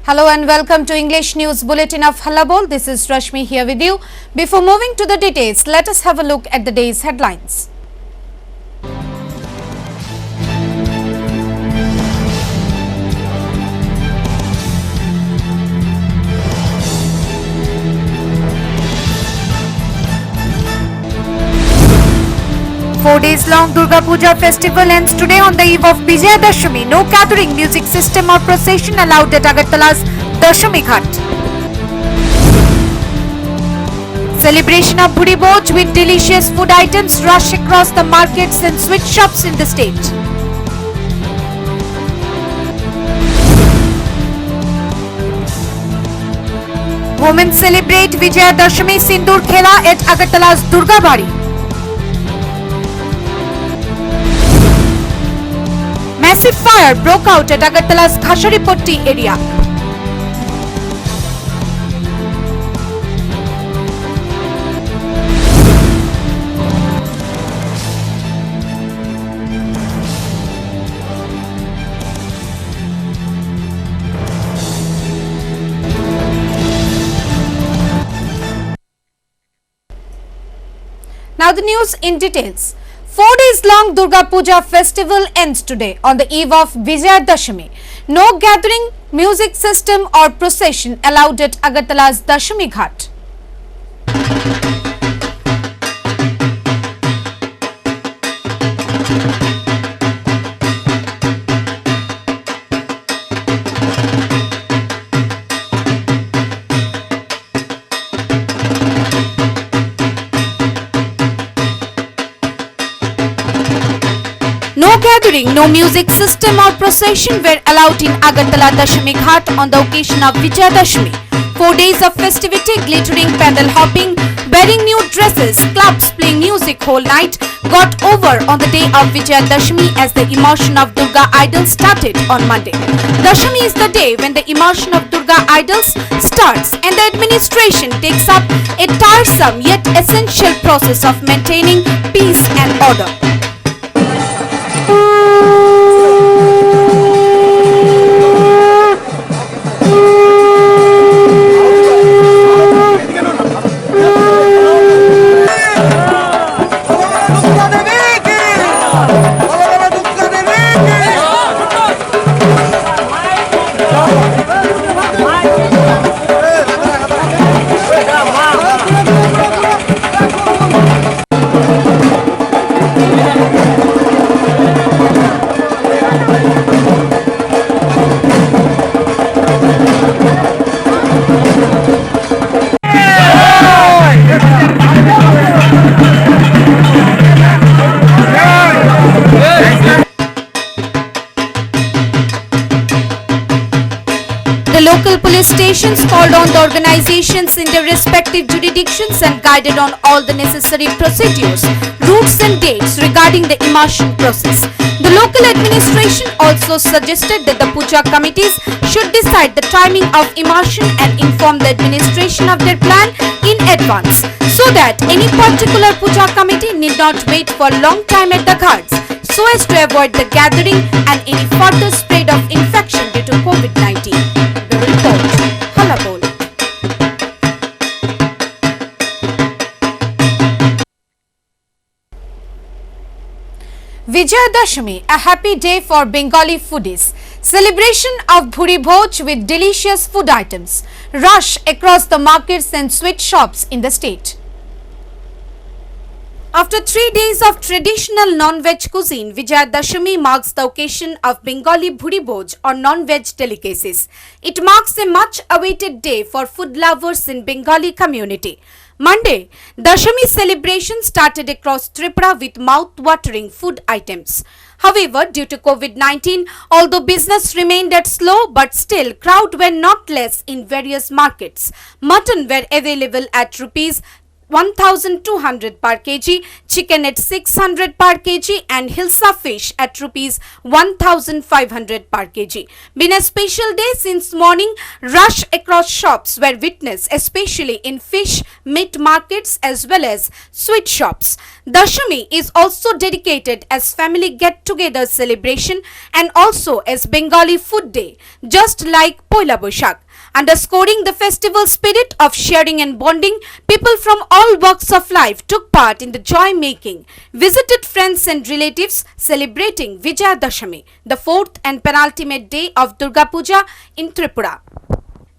Hello and welcome to English News Bulletin of Hallabol. This is Rashmi here with you. Before moving to the details, let us have a look at the day's headlines. Four-days-long Durga Puja festival ends today on the eve of Vijayadashami. No gathering, music system or procession allowed at Agartala's Dashami Ghat. Celebration of Bhuri Boj with delicious food items rush across the markets and sweet shops in the state. Women celebrate Vijayadashami Sindur Khela at Agartala's Durga Bari. Massive fire broke out at Agartala's Khasharipatti area. Now the news in details. 4 days long Durga Puja festival ends today on the eve of Vijayadashami. No gathering, music system or procession allowed at Agartala's Dashami Ghat. No gathering, no music system or procession were allowed in Agartala Dashami Ghat on the occasion of Vijayadashami. 4 days of festivity, glittering, pandal hopping, wearing new dresses, clubs playing music whole night got over on the day of Vijayadashami as the immersion of Durga idols started on Monday. Dashami is the day when the immersion of Durga idols starts and the administration takes up a tiresome yet essential process of maintaining peace and order. The local police stations called on the organizations in their respective jurisdictions and guided on all the necessary procedures, routes and dates regarding the immersion process. The local administration also suggested that the puja committees should decide the timing of immersion and inform the administration of their plan in advance so that any particular puja committee need not wait for a long time at the ghats so as to avoid the gathering and any further spread of infection due to COVID-19. The report, Hallabol. Vijayadashami, a happy day for Bengali foodies. Celebration of Bhuri Bhoj with delicious food items rush across the markets and sweet shops in the state. After 3 days of traditional non-veg cuisine, Vijayadashami marks the occasion of Bengali Bhuri Bhoj or non-veg delicacies. It marks a much-awaited day for food lovers in Bengali community. Monday, Dashami celebration started across Tripura with mouth-watering food items. However, due to COVID-19, although business remained at slow, but still crowd were not less in various markets. Mutton were available at rupees 1200 per kg, chicken at 600 per kg and Hilsa fish at rupees 1500 per kg. Been a special day since morning. Rush across shops were witnessed, especially in fish, meat markets as well as sweet shops. Dashami is also dedicated as family get-together celebration and also as Bengali Food Day, just like Poila Boishakh. Underscoring the festival spirit of sharing and bonding, people from all walks of life took part in the joy-making, visited friends and relatives celebrating Vijaya Dashami, the fourth and penultimate day of Durga Puja in Tripura.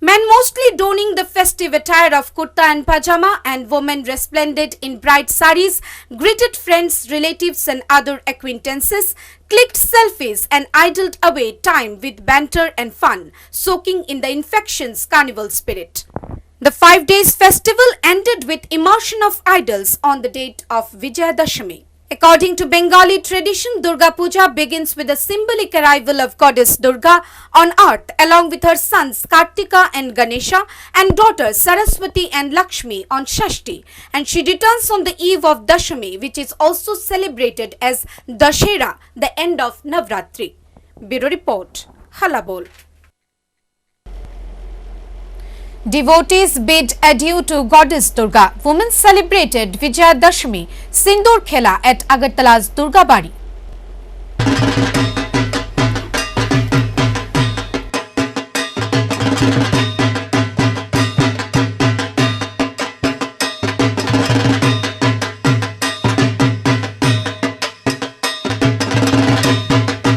Men mostly donning the festive attire of kurta and pajama and women resplendent in bright saris greeted friends, relatives and other acquaintances, clicked selfies and idled away time with banter and fun, soaking in the infection's carnival spirit. The 5 days festival ended with immersion of idols on the date of Vijaya Dashami. According to Bengali tradition, Durga Puja begins with the symbolic arrival of goddess Durga on earth along with her sons Kartika and Ganesha and daughters Saraswati and Lakshmi on Shashti, and she returns on the eve of Dashami, which is also celebrated as Dashera, the end of Navratri. Bureau Report, Halabol. Devotees bid adieu to goddess Durga. Women celebrated Vijaya Dashami, Sindoor Khela at Agartala's Durga Bari.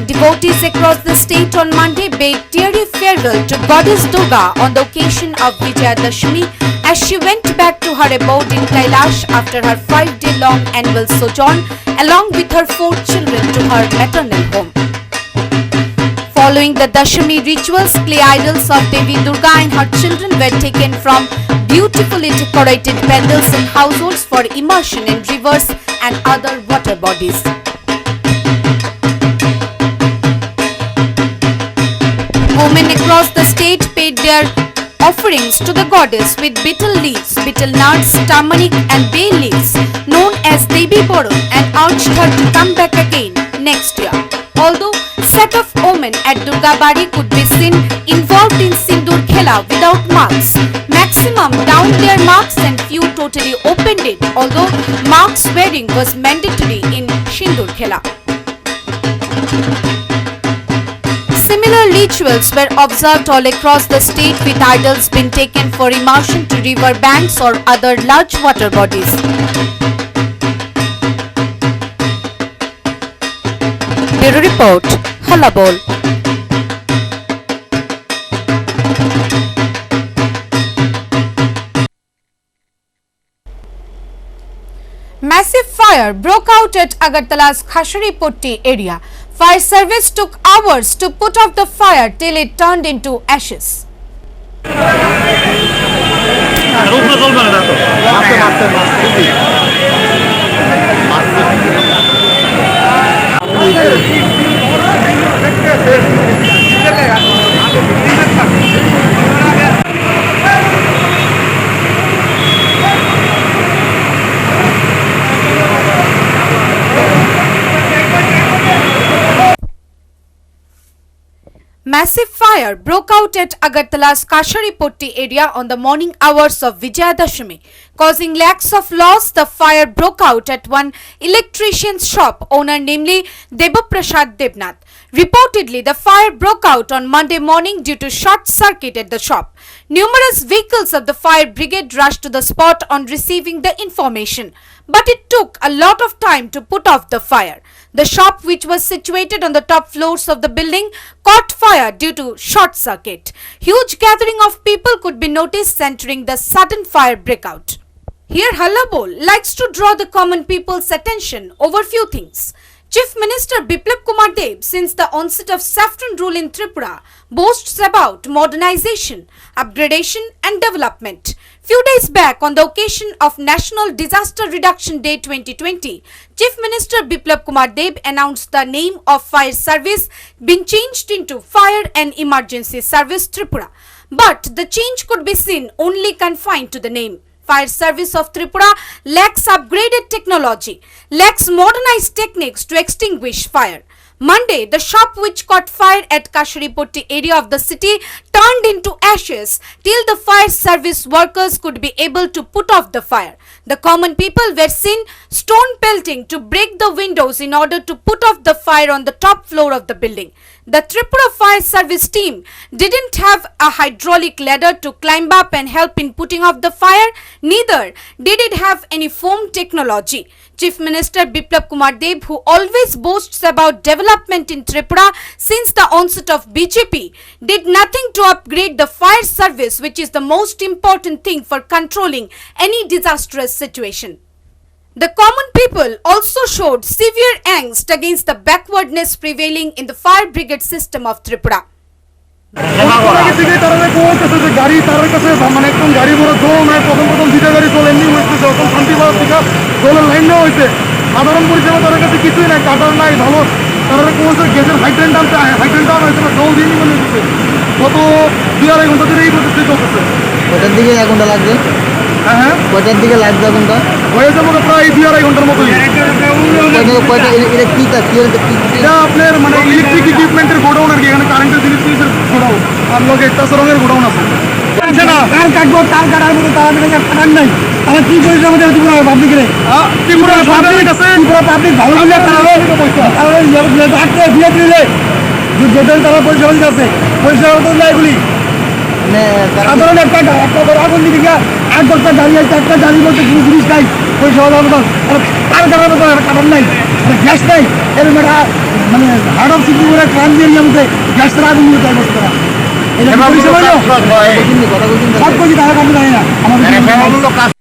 Devotees across the state on Monday bade teary farewell to goddess Durga on the occasion of Vijaya Dashami as she went back to her abode in Kailash after her 5-day-long annual sojourn along with her 4 children to her maternal home. Following the Dashami rituals, clay idols of Devi Durga and her children were taken from beautifully decorated pandals and households for immersion in rivers and other water bodies. Women across the state paid their offerings to the goddess with betel leaves, betel nuts, turmeric and bay leaves known as Devi Boron and urged her to come back again next year. Although set of women at Durga Bari could be seen involved in Sindoor Khela without masks, maximum downed their masks and few totally opened it, although mask wearing was mandatory in Sindoor Khela. Similar rituals were observed all across the state with idols being taken for immersion to river banks or other large water bodies. Bureau Report, Halabol. Massive fire broke out at Agartala's Khashari Potti area. Fire service took hours to put out the fire till it turned into ashes. Massive fire broke out at Agartala's Khashari Potti area on the morning hours of Vijaya Dashami. Causing lakhs of loss, the fire broke out at one electrician's shop owner, namely Debaprasad Devnath. Reportedly, the fire broke out on Monday morning due to short circuit at the shop. Numerous vehicles of the fire brigade rushed to the spot on receiving the information, but it took a lot of time to put off the fire. The shop, which was situated on the top floors of the building, caught fire due to short circuit. Huge gathering of people could be noticed entering the sudden fire breakout. Here Hallabol likes to draw the common people's attention over few things. Chief Minister Biplab Kumar Deb, since the onset of saffron rule in Tripura, boasts about modernization, upgradation and development. Few days back, on the occasion of National Disaster Reduction Day 2020, Chief Minister Biplab Kumar Deb announced the name of Fire Service being changed into Fire and Emergency Service Tripura. But the change could be seen only confined to the name. Fire Service of Tripura lacks upgraded technology, lacks modernized techniques to extinguish fire. Monday, the shop which caught fire at Kasharipoti area of the city turned into ashes till the fire service workers could be able to put off the fire. The common people were seen stone pelting to break the windows in order to put off the fire on the top floor of the building. The Tripura Fire Service team didn't have a hydraulic ladder to climb up and help in putting off the fire, neither did it have any foam technology. Chief Minister Biplab Kumar Deb, who always boasts about development in Tripura since the onset of BJP, did nothing to upgrade the fire service, which is the most important thing for controlling any disastrous situation. The common people also showed severe angst against the backwardness prevailing in the fire brigade system of Tripura. গাড়ি তার কাছে মানে একদম গাড়ি ভরা জল নয়, প্রথম দুইটা গাড়ি জল এমনি হয়েছে, যখন শান্তিবাজার থেকে জলের লাইন নেওয়া হয়েছে, সাধারণ পরিষেবা তাদের কাছে কিছুই নাই, কাটার নাই, ভালো তারা কোন গ্যাসের হাইড্রেন্ট আনতে হয়েছে না, জল দিয়ে নিয়ে গেছে। গত 2-2.5 ঘন্টা ধরে এই প্রসেসটি চলতেছে। কটার দিকে 1 ঘন্টা লাগবে? হ্যাঁ, কটার দিকে লাগবে ঘন্টা? হয়ে যাবো প্রায় 2-2.5 ঘন্টার মতোই। এটা আপনার মানে ইলেকট্রিক ইকুইপমেন্টের গোডাউন আর কি, এখানে কারেন্টের জিনিসের গোডাউন আর লোক একটা রঙের গোডাউন আছে। তার কাটবো, তার কাটার মতো তারা কাটার নাই, তারা কি করেছে আমাদের পাবলিকের? ত্রিপুরা পাবলিক আছে, ত্রিপুরা পাবলিক ভালো হলে তারা দিয়ে দিলে যখন তারা পরিষেবা দিতে আছে, পরিষেবা তো নাই বলি সাধারণ একটা আগুন দিকে 8-10টা গাড়ি আছে, একটা গাড়ি বলতে কোনো জিনিস নাই, পরিষেবা দেওয়ার মতন তার কাটার মতো কাটার নাই, গ্যাস নাই, এরকম একটা মানে হার্ড অফ সিটি করে ক্রাইম এরিয়ার মধ্যে গ্যাস ছাড়া আগুন নিয়ে যায় বসতে পারা। সব কিছু তারা কাটতে জানি না আমাদের।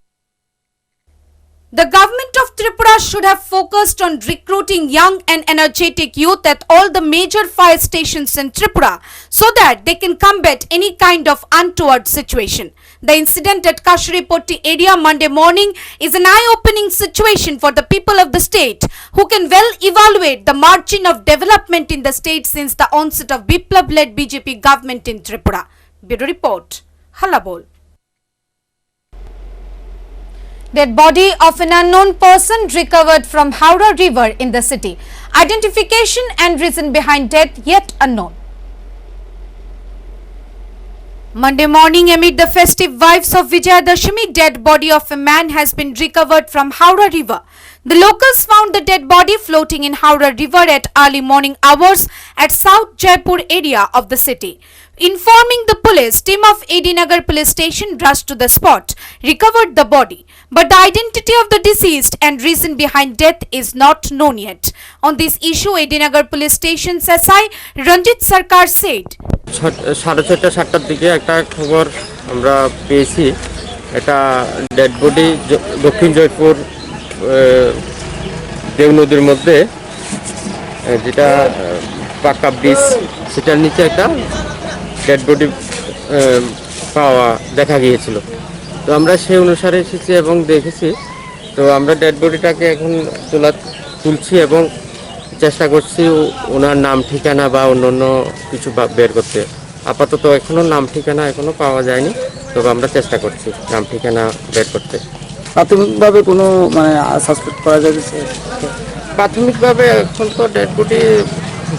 The government of Tripura should have focused on recruiting young and energetic youth at all the major fire stations in Tripura so that they can combat any kind of untoward situation. The incident at Kasharipoti area Monday morning is an eye-opening situation for the people of the state who can well evaluate the margin of development in the state since the onset of Biplab-led BJP government in Tripura. Bureau Report, Halabol. Dead body of an unknown person recovered from Howrah River in the city. Identification and reason behind death yet unknown. Monday morning, amid the festive vibes of Vijayadashami, dead body of a man has been recovered from Howrah River. The locals found the dead body floating in Howrah River at early morning hours at South Jaipur area of the city. Informing the police, team of AD Nagar police station rushed to the spot, recovered the body, but the identity of the deceased and reason behind death is not known yet. On this issue, AD Nagar police station's SI Ranjit Sarkar said, 6:30-7টার দিকে একটা খবর আমরা পেয়েছি, এটা dead body দক্ষিণ জয়পুর দেও নদীর মধ্যে যেটা পাকা ব্রিজ সেটার নিচে একটা ডেড বডি পাওয়া দেখা গিয়েছিল। তো আমরা সেই অনুসারে এসেছি এবং দেখেছি। তো আমরা ডেড বডিটাকে এখন তুলছি এবং চেষ্টা করছি ওনার নাম ঠিকানা বা অন্য কিছু বের করতে। আপাতত এখনো নাম ঠিকানা এখনো পাওয়া যায়নি, তবে আমরা চেষ্টা করছি নাম ঠিকানা বের করতে। প্রাথমিকভাবে কোনো মানে সাসপেক্ট করা যাচ্ছে? প্রাথমিকভাবে এখন তো ডেড বডি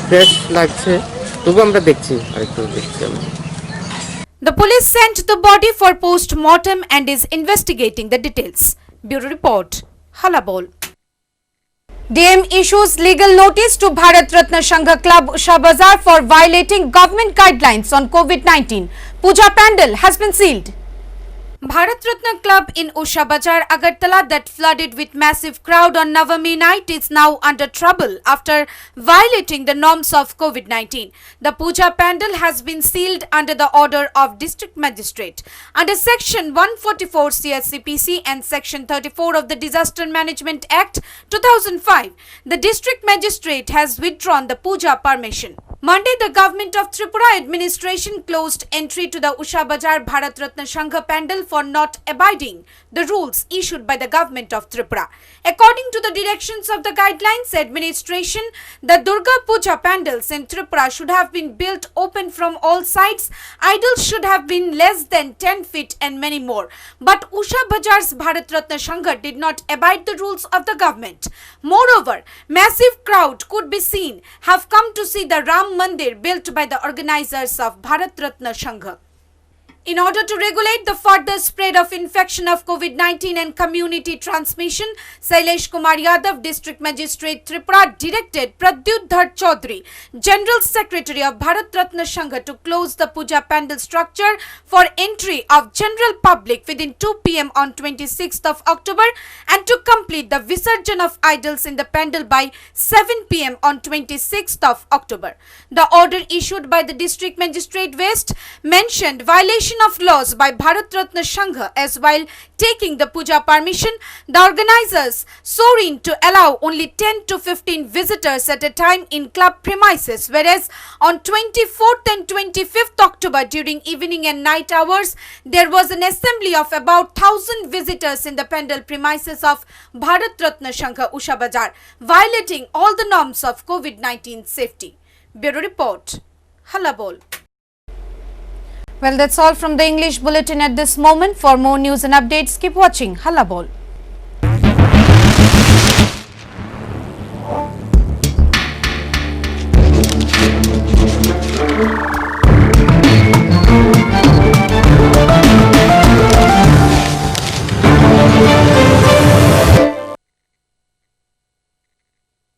ফ্রেশ লাগছে, তবু আমরা দেখছি, আরেকটু দেখছি আমরা। the police sent the body for post-mortem and is investigating the details. Bureau Report, Halabol. DM issues legal notice to Bharat Ratna Sangha Club Usha Bazar for violating government guidelines on COVID-19. Puja pandal has been sealed. Bharat Ratna Club in Usha Bazar, Agartala, that flooded with massive crowd on Navami night is now under trouble after violating the norms of COVID-19. The Puja pandal has been sealed under the order of District Magistrate. Under Section 144 CSCPC and Section 34 of the Disaster Management Act 2005, the District Magistrate has withdrawn the Puja permission. Monday, the government of Tripura administration closed entry to the Usha Bazar Bharat Ratna Sangha pandal for not abiding the rules issued by the government of Tripura. According to the directions of the guidelines administration, the Durga Puja pandals in Tripura should have been built open from all sides, idols should have been less than 10 feet and many more. But Usha Bajar's Bharat Ratna Sangha did not abide the rules of the government. Moreover, massive crowd could be seen have come to see the Ram Mandir built by the organizers of Bharat Ratna Sangha. In order to regulate the further spread of infection of COVID-19 and community transmission, Sailesh Kumar Yadav, District Magistrate Tripura, directed Pradyut Dhar Chaudhary, General Secretary of Bharat Ratna Sangha, to close the puja pandal structure for entry of general public within 2 p.m. on 26th of October and to complete the Visarjan of idols in the pandal by 7 p.m. on 26th of October. The order issued by the District Magistrate West mentioned violation of laws by Bharat Ratna Sangha as while taking the puja permission, the organizers swore to allow only 10 to 15 visitors at a time in club premises, whereas on 24th and 25th October during evening and night hours, there was an assembly of about 1,000 visitors in the pandal premises of Bharat Ratna Sangha Usha Bajar, violating all the norms of COVID-19 safety. Bureau Report, Halla Bol. Well, that's all from the English Bulletin at this moment. For more news and updates, keep watching Halla Bol.